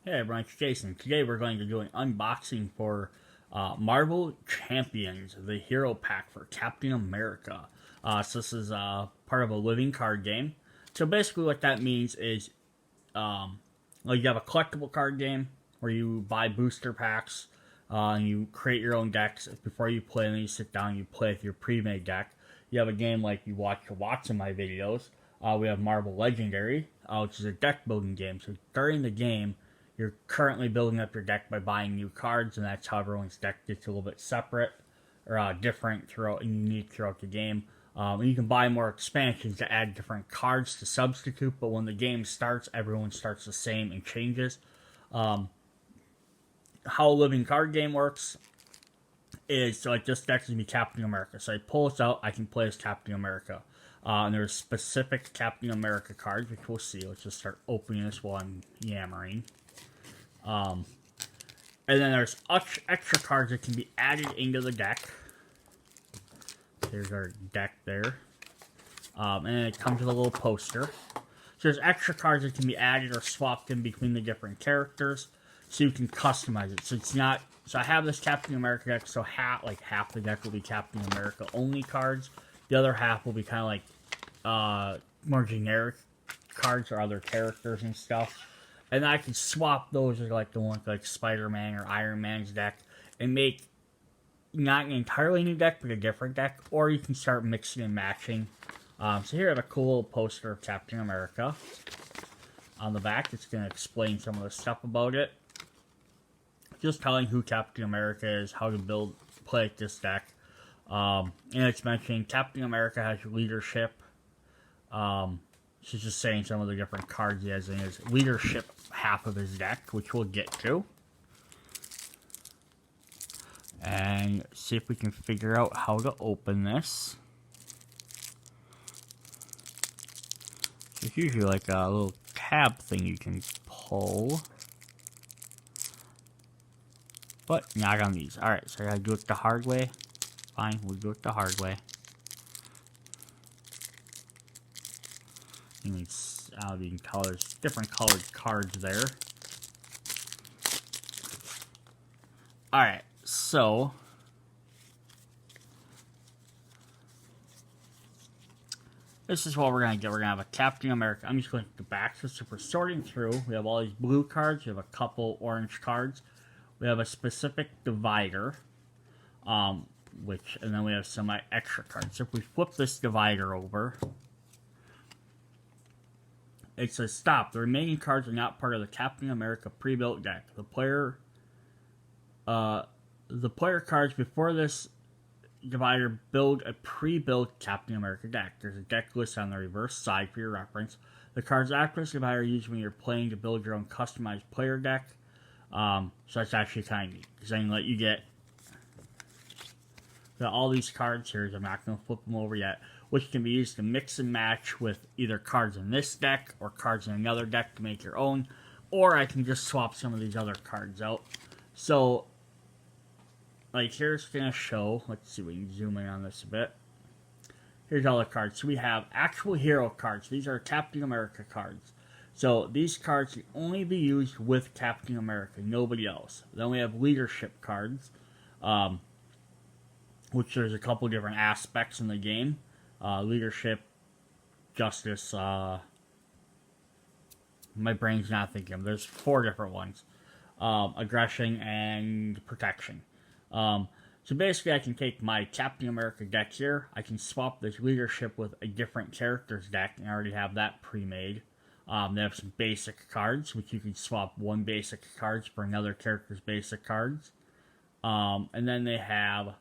Hey everyone, it's Jason. Today we're going to do an unboxing for Marvel Champions, the hero pack for Captain America. So this is part of a living card game. So basically what that means is like you have a collectible card game where you buy booster packs and you create your own decks. Before you play, and then you sit down and you play with your pre-made deck. You have a game like you watch in my videos. We have Marvel Legendary, which is a deck building game. So during the game, you're currently building up your deck by buying new cards, and that's how everyone's deck gets a little bit separate or different throughout and unique throughout the game. And you can buy more expansions to add different cards to substitute, but when the game starts, everyone starts the same and changes. How a living card game works is, so like this deck is going to be Captain America. So I pull this out, I can play as Captain America. And there's specific Captain America cards, which we'll see. Let's just start opening this while I'm yammering. And then there's extra cards that can be added into the deck. There's our deck there. And then it comes with a little poster. So there's extra cards that can be added or swapped in between the different characters, so you can customize it. So it's not. So I have this Captain America deck. So half the deck will be Captain America only cards. The other half will be kind of like more generic cards or other characters and stuff. And I can swap those with like the one like Spider-Man or Iron Man's deck and make not an entirely new deck, but a different deck. Or you can start mixing and matching. So here I have a cool little poster of Captain America. On the back, it's going to explain some of the stuff about it. Just telling who Captain America is, how to play this deck. And it's mentioning Captain America has leadership. She's just saying some of the different cards he has in his leadership half of his deck, which we'll get to. And see if we can figure out how to open this. There's usually like a little tab thing you can pull. But not on these. Alright, so I gotta do it the hard way. Fine, we'll do it the hard way. You can tell there's different colored cards there. Alright, so this is what we're gonna get. We're gonna have a Captain America. I'm just going to the back. So if we're sorting through, we have all these blue cards, we have a couple orange cards, we have a specific divider, and then we have some extra cards. So if we flip this divider over, it says stop. The remaining cards are not part of the Captain America pre-built deck. The player cards before this divider build a pre-built Captain America deck. There's a deck list on the reverse side for your reference. The cards after this divider are used when you're playing to build your own customized player deck. So that's actually kind of neat, because I can let you get all these cards here. I'm not going to flip them over yet, which can be used to mix and match with either cards in this deck or cards in another deck to make your own, or I can just swap some of these other cards out. So, like, here's going to show, let's see, we can zoom in on this a bit. Here's all the cards. So we have actual hero cards. These are Captain America cards. So these cards can only be used with Captain America, nobody else. Then we have leadership cards, which there's a couple different aspects in the game. Leadership, justice, my brain's not thinking of them. There's 4 different ones. Aggression and protection. So basically I can take my Captain America deck here. I can swap this leadership with a different character's deck, and I already have that pre-made. They have some basic cards, which you can swap one basic cards for another character's basic cards. And then they have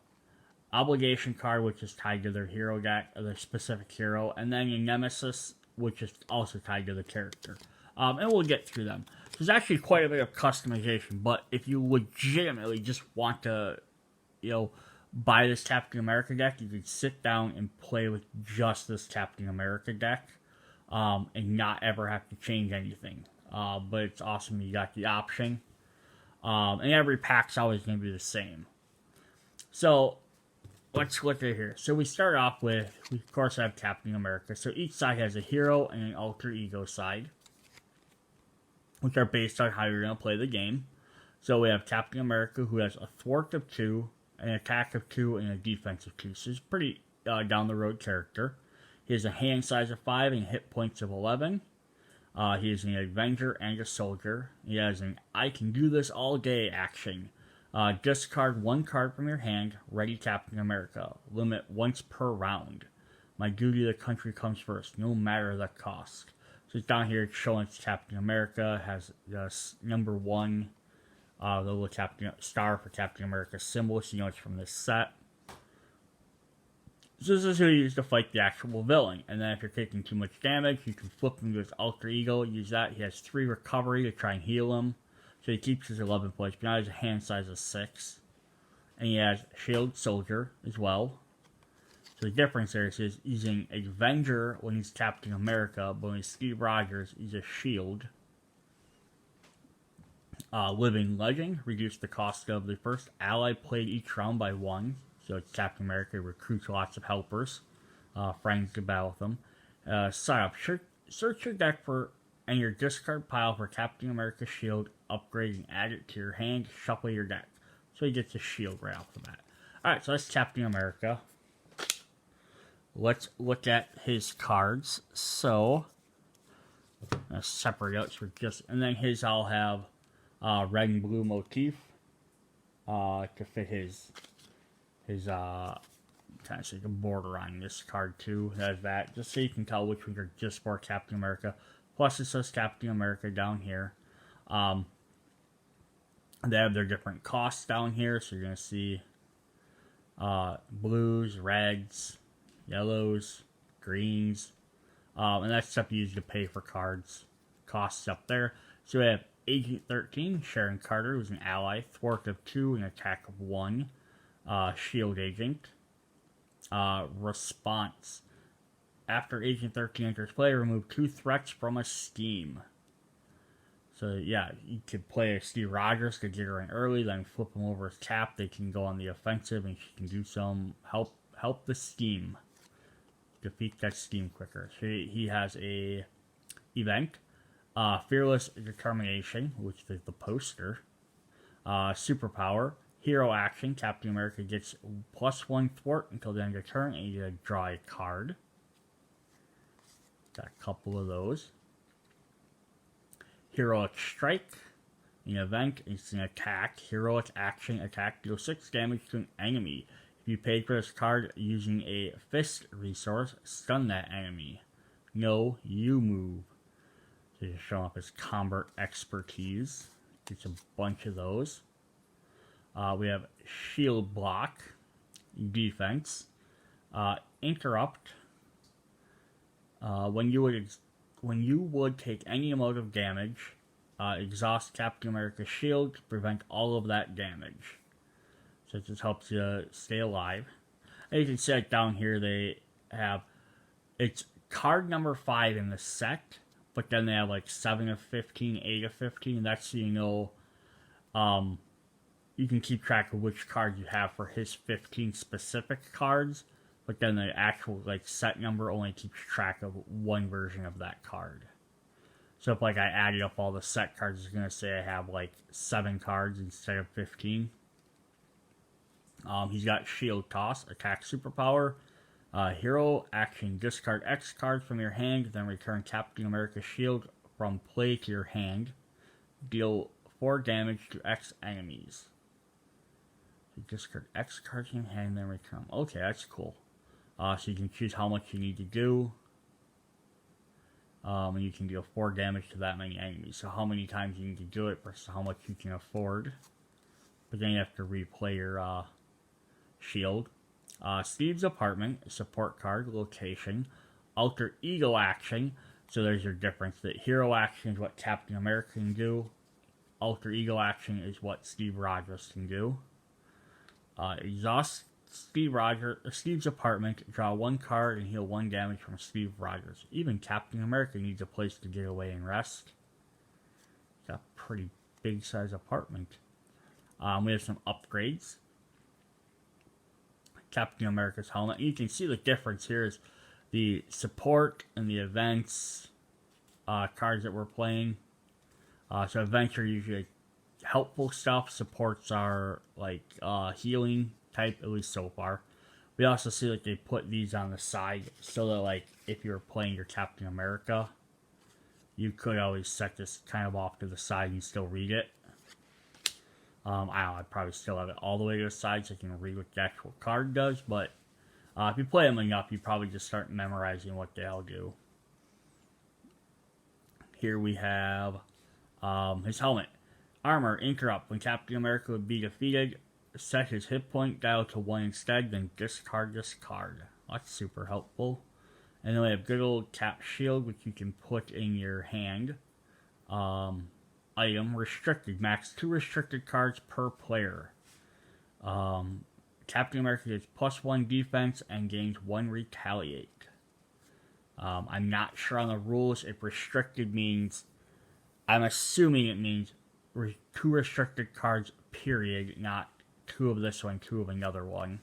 obligation card, which is tied to their hero deck, or their specific hero, and then a nemesis, which is also tied to the character. And we'll get through them. There's actually quite a bit of customization, but if you legitimately just want to, buy this Captain America deck, you can sit down and play with just this Captain America deck, and not ever have to change anything. But it's awesome you got the option. And every pack's always going to be the same. So let's look at here. So we start off with, we of course have Captain America. So each side has a hero and an alter ego side. which are based on how you're going to play the game. So we have Captain America, who has a thwart of 2, an attack of 2, and a defense of 2. So he's a pretty down the road character. He has a hand size of 5 and hit points of 11. He is an Avenger and a Soldier. He has an I can do this all day action. Discard 1 card from your hand, ready Captain America. Limit once per round. My duty to the country comes first, no matter the cost. So it's down here, it's showing Captain America, has the number 1, the little star for Captain America symbol, so you know it's from this set. So this is who you use to fight the actual villain. And then if you're taking too much damage, you can flip him to his alter ego, use that. He has 3 recovery to try and heal him. So he keeps his 11 points, but now he has a hand size of 6. And he has Shield Soldier as well. So the difference there is he's using Avenger when he's Captain America, but when he's Steve Rogers, he's a Shield. Living Legend, reduce the cost of the first ally played each round by 1. So Captain America recruits lots of helpers, friends to battle with them. Sign up. Search your deck for and your discard pile for Captain America Shield, upgrade and add it to your hand, shuffle your deck. So he gets a shield right off the bat. Alright, so that's Captain America. Let's look at his cards. So, let's separate out for just, and then his I'll have red and blue motif to fit his kind of like a border on this card too. It has that, just so you can tell which ones are just for Captain America. Plus it says Captain America down here. They have their different costs down here, so you're gonna see blues, reds, yellows, greens, and that's stuff you use to pay for cards. Costs up there. So we have Agent 13, Sharon Carter, who's an ally, thwart of 2, and attack of 1. Shield Agent. Response. After Agent 13 enters play, remove 2 threats from a scheme. So yeah, you could play a Steve Rogers to get her in early, then flip him over his cap. They can go on the offensive, and she can do some help the scheme. Defeat that scheme quicker. So he has a event. Fearless Determination, which is the poster. Superpower. Hero action. Captain America gets +1 thwart until the end of the turn, and you get to draw a card. Got a couple of those. Heroic Strike. An event, it's an attack. Heroic action attack. Deal 6 damage to an enemy. If you paid for this card using a fist resource, stun that enemy. No, you move. So just showing up as combat expertise. Gets a bunch of those. We have Shield Block. Defense. Interrupt. When you would take any amount of damage, exhaust Captain America's shield to prevent all of that damage. So it just helps you stay alive. And you can see it down here, they have, it's card number 5 in the set, but then they have like 7 of 15, 8 of 15. That's so you know, you can keep track of which card you have for his 15 specific cards. But then the actual like set number only keeps track of one version of that card. So if like I added up all the set cards, it's gonna say I have like 7 cards instead of 15. He's got Shield Toss, attack superpower, hero action, discard X cards from your hand, then return Captain America's shield from play to your hand. Deal 4 damage to X enemies. So discard X cards from your hand, then return. Okay, that's cool. So you can choose how much you need to do. And you can deal 4 damage to that many enemies. So how many times you need to do it versus how much you can afford. But then you have to replay your shield. Steve's Apartment, support card, location. Alter Ego action. So there's your difference. That hero action is what Captain America can do. Alter Ego action is what Steve Rogers can do. Exhaust Steve's Apartment, draw 1 card and heal 1 damage from Steve Rogers. Even Captain America needs a place to get away and rest. Got a pretty big size apartment. We have some upgrades. Captain America's helmet. You can see the difference here is the support and the events cards that we're playing. So Adventure usually helpful stuff, supports our like healing type, at least so far. We also see like they put these on the side so that like if you're playing your Captain America, you could always set this kind of off to the side and still read it. I don't know, I'd probably still have it all the way to the side so you can read what the actual card does, but if you play them enough, you probably just start memorizing what they all do. Here we have his helmet. Armor, interrupt. When Captain America would be defeated, set his hit point dial to 1 instead, then discard this card. That's super helpful. And then we have good old Cap Shield, which you can put in your hand. Item, restricted. Max 2 restricted cards per player. Captain America gets +1 defense and gains 1 retaliate. I'm not sure on the rules if restricted means... I'm assuming it means 2 restricted cards, period, not 2 of this one, 2 of another one.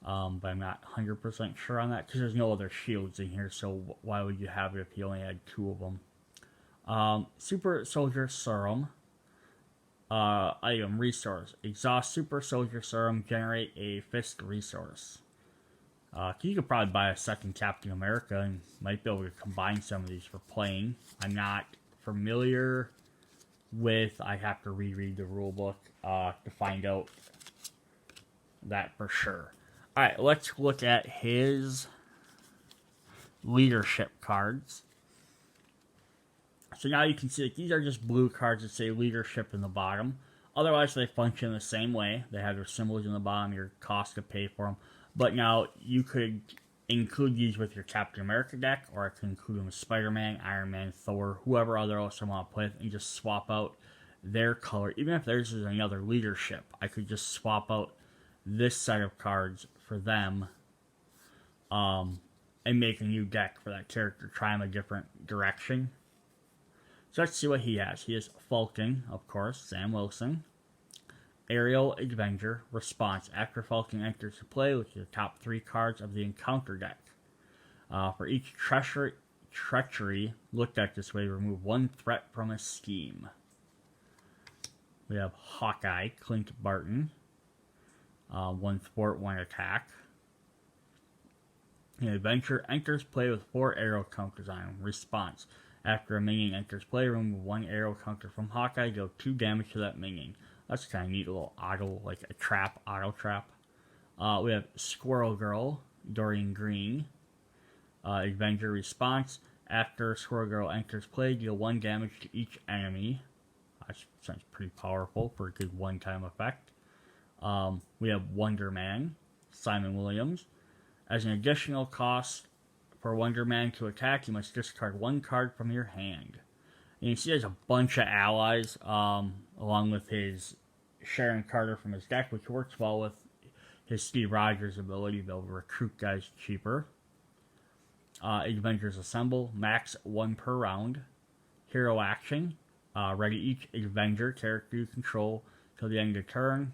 But I'm not 100% sure on that because there's no other shields in here, so why would you have it if you only had 2 of them? Super Soldier Serum. Item, resource. Exhaust Super Soldier Serum, generate a fist resource. You could probably buy a second Captain America and might be able to combine some of these for playing. I'm not familiar with, I have to reread the rulebook to find out that for sure. Alright, let's look at his leadership cards. So now you can see that these are just blue cards that say leadership in the bottom. Otherwise, they function the same way. They have their symbols in the bottom, your cost to pay for them. But now you could include these with your Captain America deck, or I can include them with Spider-Man, Iron Man, Thor, whoever other else I want to play with, and just swap out their color. Even if theirs is another leadership, I could just swap out this set of cards for them and make a new deck for that character, try them a different direction. So let's see what he has. He has Falcon, of course, Sam Wilson. Aerial Avenger, response. After Falcon enters the play, look at the top 3 cards of the encounter deck. For each treachery looked at this way, remove 1 threat from a scheme. We have Hawkeye, Clint Barton. 1 thwart, 1 attack. The Adventure enters play with 4 arrow counters on him. Response. After a minion enters play, remove 1 arrow counter from Hawkeye, deal 2 damage to that minion. That's kind of neat, a little auto, like a trap, auto trap. We have Squirrel Girl, Dorian Green. Avenger response. After Squirrel Girl enters play, deal 1 damage to each enemy. That sounds pretty powerful for a good one-time effect. We have Wonder Man, Simon Williams. As an additional cost for Wonder Man to attack, you must discard 1 card from your hand. And you see there's a bunch of allies, along with his Sharon Carter from his deck, which works well with his Steve Rogers ability to be able to recruit guys cheaper. Avengers Assemble, max 1 per round. Hero Action, ready each Avenger character you control till the end of the turn.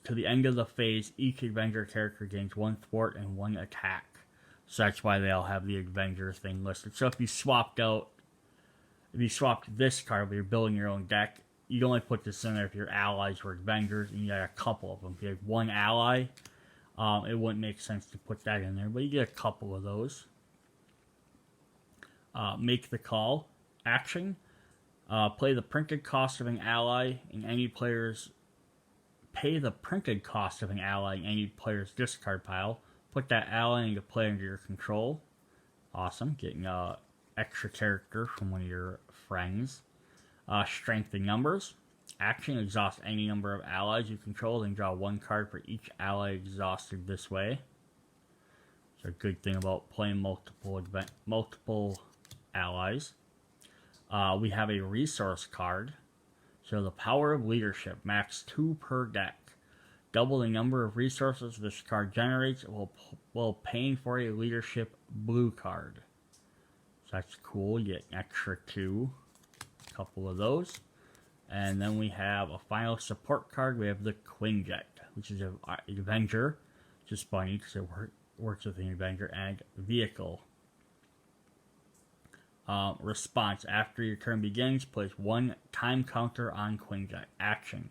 To the end of the phase, each Avenger character gains 1 thwart and 1 attack. So that's why they all have the Avenger thing listed. So if you swapped this card, but you're building your own deck, you'd only put this in there if your allies were Avengers, and you had a couple of them. If you had 1 ally, it wouldn't make sense to put that in there, but you get a couple of those. Make the call. Action. Play the printed cost of an ally in any player's... Pay the printed cost of an ally in any player's discard pile. Put that ally into play under your control. Awesome. Getting extra character from one of your friends. Strength in numbers. Action, exhaust any number of allies you control, then draw 1 card for each ally exhausted this way. It's a good thing about playing multiple allies. We have a resource card. So the power of leadership, max 2 per deck. Double the number of resources this card generates while paying for a leadership blue card. So that's cool. You get an extra 2. A couple of those. And then we have a final support card. We have the Quinjet, which is an Avenger. Which is funny because it works with an Avenger and vehicle. Response. After your turn begins, place one time counter on Quinjet. Action.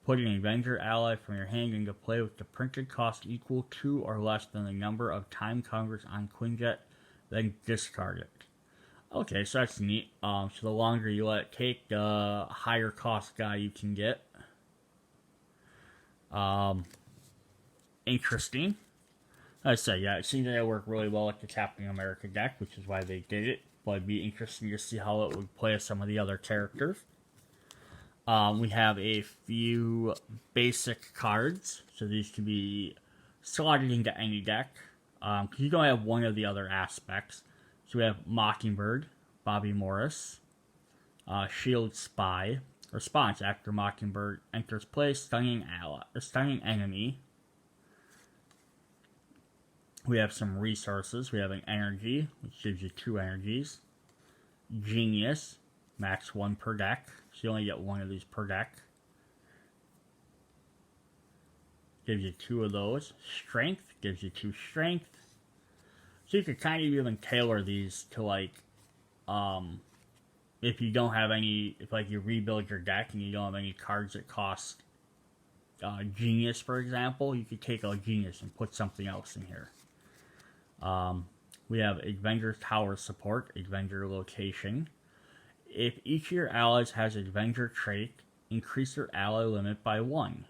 Put an Avenger ally from your hand into play with the printed cost equal to or less than the number of time counters on Quinjet, then discard it. Okay, so that's neat. So the longer you let it take, the higher cost guy you can get. Interesting. I say, yeah, it seems like it worked really well with the Captain America deck, which is why they did it. But it'd be interesting to see how it would play with some of the other characters. We have a few basic cards, so these can be slotted into any deck. Because you don't have one of the other aspects. So we have Mockingbird, Bobby Morris, Shield Spy. Response. After Mockingbird enters play, stunning enemy. We have some resources. We have an energy, which gives you 2 energies. Genius, max 1 per deck. So you only get 1 of these per deck. Gives you 2 of those. Strength, gives you 2 strength. So you could kind of even tailor these to like, if you don't have any, if like you rebuild your deck and you don't have any cards that cost Genius, for example, you could take out Genius and put something else in here. We have Avenger Tower support, Avenger location. If each of your allies has Avenger trait, increase your ally limit by 1.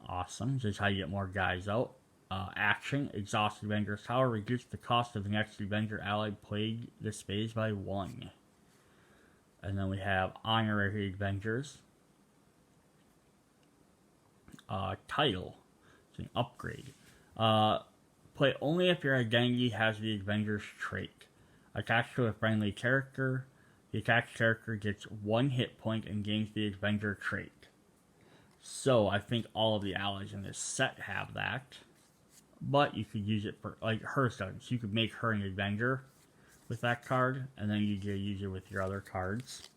Awesome, this is how you get more guys out. Action, exhaust Avenger's Tower, reduce the cost of the next Avenger ally played this phase by 1. And then we have Honorary Avengers. Title, it's an upgrade. Play only if your identity has the Avenger's trait. Attached to a friendly character, the attached character gets 1 hit point and gains the Avenger trait. So, I think all of the allies in this set have that. But you could use it for, like, hers does. So you could make her an Avenger with that card, and then you could use it with your other cards.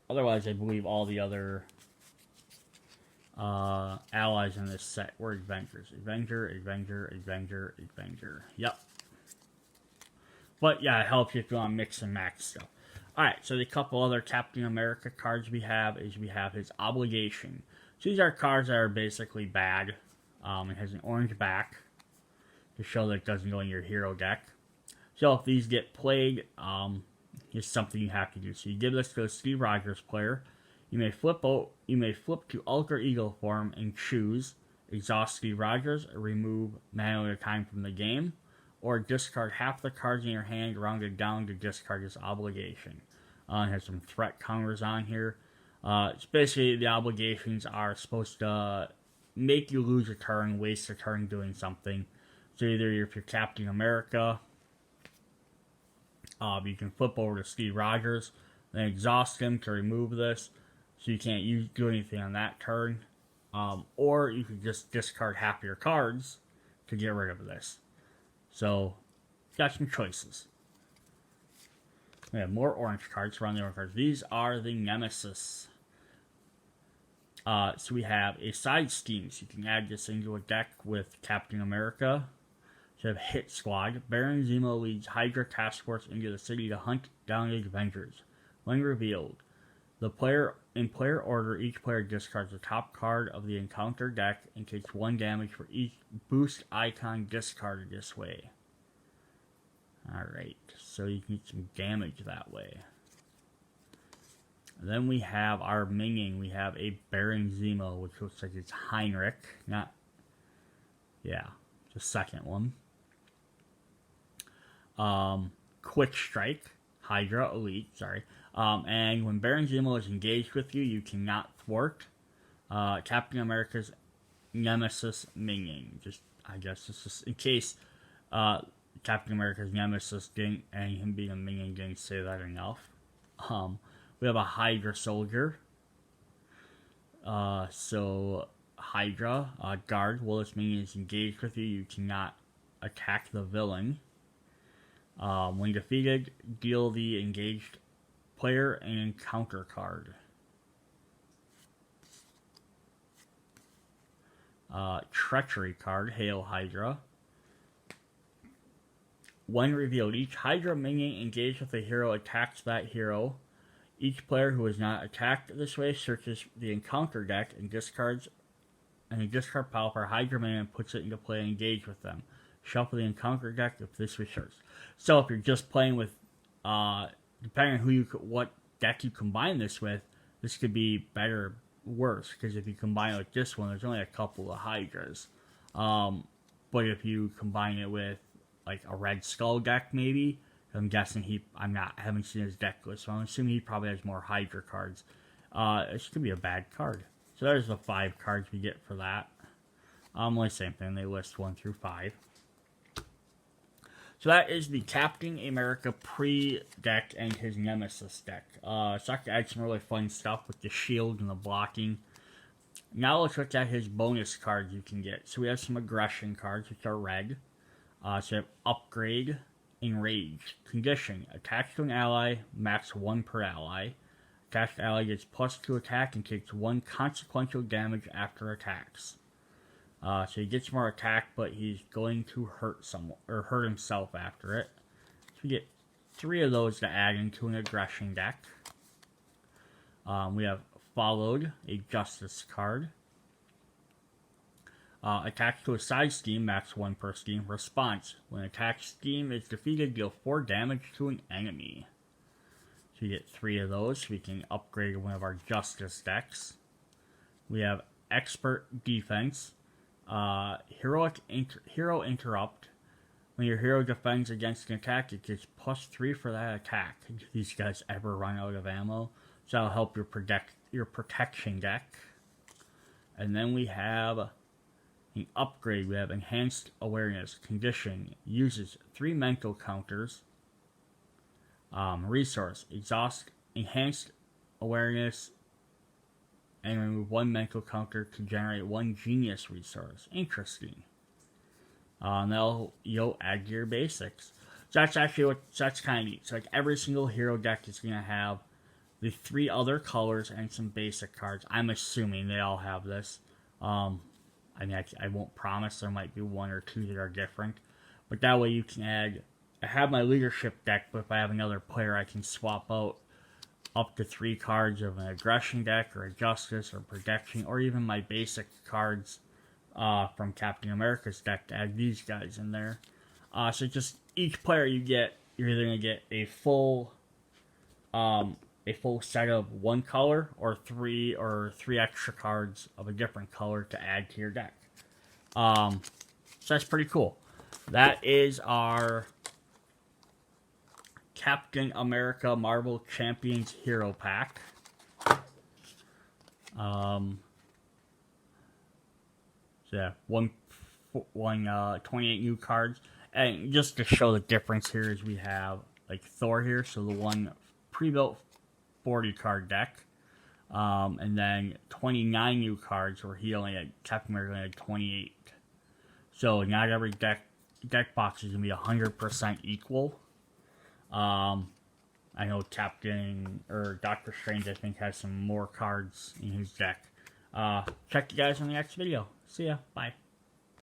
Otherwise, I believe all the other allies in this set were Avengers. Avenger, Avenger, Avenger, Avenger. Yep. But yeah, it helps you if you want to mix and match stuff. Alright, so the couple other Captain America cards we have is we have his Obligation. So these are cards that are basically bad. It has an orange back to show that it doesn't go in your hero deck. So if these get played, it's something you have to do. So you give this to a Steve Rogers player. You may flip to Alter Ego form and choose exhaust Steve Rogers, or remove manually time from the game, or discard half the cards in your hand rounded down to discard this Obligation. It has some threat counters on here. It's basically the obligations are supposed to make you lose a turn, waste a turn doing something. So either if you're Captain America, you can flip over to Steve Rogers, then exhaust him to remove this, so you can't do anything on that turn. Or you could just discard half your cards to get rid of this. So, got some choices. We have more orange cards around the orange cards. These are the Nemesis. So we have a side scheme. So you can add this into a deck with Captain America. So we have Hit Squad. Baron Zemo leads Hydra Task Force into the city to hunt down the Avengers. When revealed, in player order, each player discards the top card of the encounter deck and takes 1 damage for each boost icon discarded this way. Alright, so you can get some damage that way. And then we have our minion. We have a Baron Zemo, which looks like it's Heinrich. The second one. Quick Strike. Hydra Elite, sorry. And when Baron Zemo is engaged with you, you cannot thwart Captain America's Nemesis minion. I guess it's just in case Captain America's Nemesis didn't, and him being a minion didn't say that enough. We have a Hydra Soldier. So Hydra, guard, while this minion is engaged with you, you cannot attack the villain. When defeated, deal the engaged player an encounter card. Treachery card, Hail Hydra. When revealed, each Hydra minion engaged with a hero attacks that hero. Each player who is not attacked this way searches the encounter deck and discards a discard pile for a Hydra minion and puts it into play and engage with them. Shuffle the encounter deck if this research. So if you're just playing with, depending on what deck you combine this with, this could be better or worse. Because if you combine it with this one, there's only a couple of Hydras. But if you combine it with like a Red Skull deck, maybe, I'm guessing I haven't seen his deck list, so I'm assuming he probably has more Hydra cards. This could be a bad card. So there's the 5 cards we get for that. Like same thing, they list 1 through 5. So that is the Captain America pre-deck and his Nemesis deck. So I can add some really fun stuff with the shield and the blocking. Now let's look at his bonus cards you can get. So we have some aggression cards, which are red. So we have Upgrade, Enraged, Condition, attached to an ally, max 1 per ally. Attached ally gets +2 attack and takes 1 consequential damage after attacks. So he gets more attack, but he's going to hurt someone or hurt himself after it. So we get 3 of those to add into an aggression deck. We have Followed, a Justice card. Attached to a side scheme, max 1 per scheme. Response: when attack scheme is defeated, deal 4 damage to an enemy. So you get 3 of those, so we can upgrade one of our Justice decks. We have Expert Defense. Hero Interrupt. When your hero defends against an attack, it gets +3 for that attack. If these guys ever run out of ammo, so that'll help your protection deck. And then we have an upgrade. We have Enhanced Awareness. Condition: uses 3 mental counters. Resource: exhaust Enhanced Awareness and remove 1 mental counter to generate 1 genius resource. Interesting. Now you'll add to your basics. So that's actually that's kind of neat. So like every single hero deck is gonna have the 3 other colors and some basic cards. I'm assuming they all have this. I won't promise. There might be 1 or 2 that are different, but that way you can add. I have my leadership deck, but if I have another player, I can swap out up to 3 cards of an aggression deck or a justice or protection, or even my basic cards from Captain America's deck to add these guys in there. So just each player you get, you're either gonna get a full set of 1 color or 3 extra cards of a different color to add to your deck. So that's pretty cool. That is our Captain America Marvel Champions Hero Pack. So yeah, 28 new cards. And just to show the difference here is we have like Thor here, so the one pre-built 40 card deck. And then 29 new cards where Captain America only had 28. So not every deck box is gonna be 100% equal. I know Doctor Strange, I think, has some more cards in his deck. Check you guys on the next video. See ya. Bye.